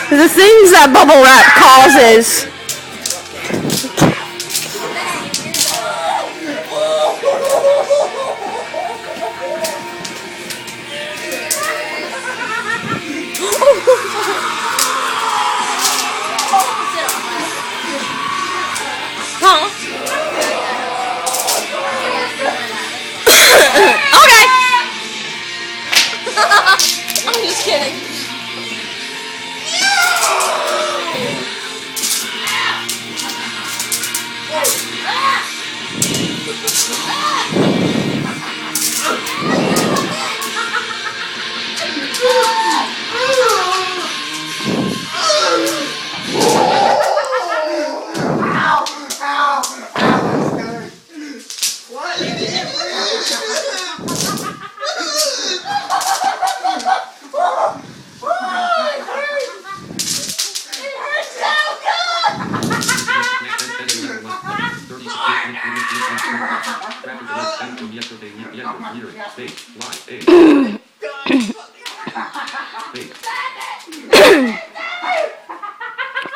The things that bubble wrap causes. Huh? Okay. I'm just kidding.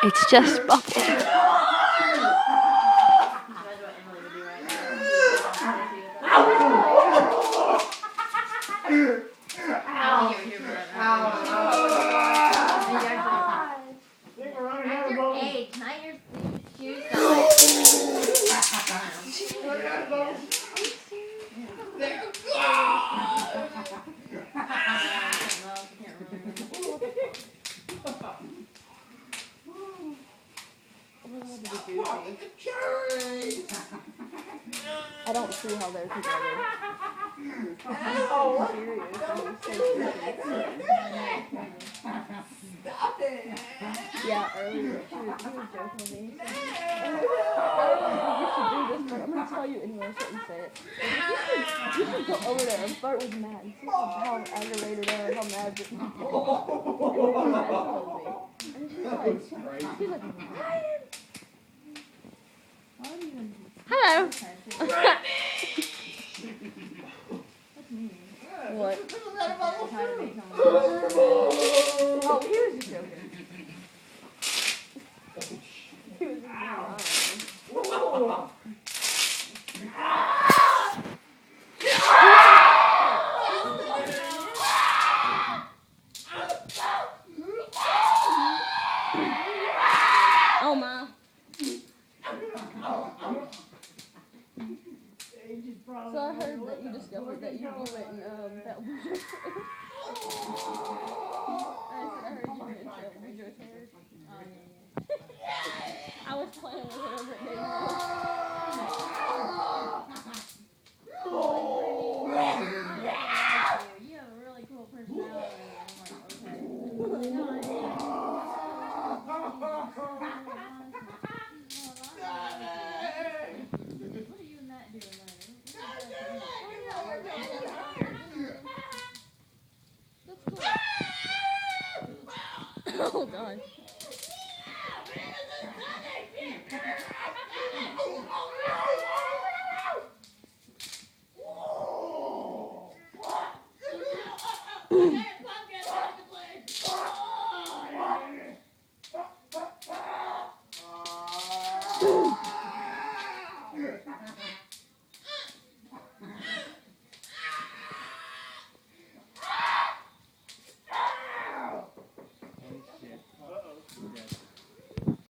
It's just bubble. I don't see how they're together. Oh, stop it! Yeah, earlier she was joking with me. You should do this, but I'm gonna tell you anyway. I shouldn't say it. You should go over there and flirt with Matt and see how aggravated I am, how mad that and she's like, Ryan. Hello. What? Oh, he was just joking. He was just oh my. So I heard that you discovered that you went and that was I heard you went and rejoice her. I was playing with it over at you have a really cool personality. I'm like, okay. What are you and Matt doing later? That's cool. Oh God. Uh-oh.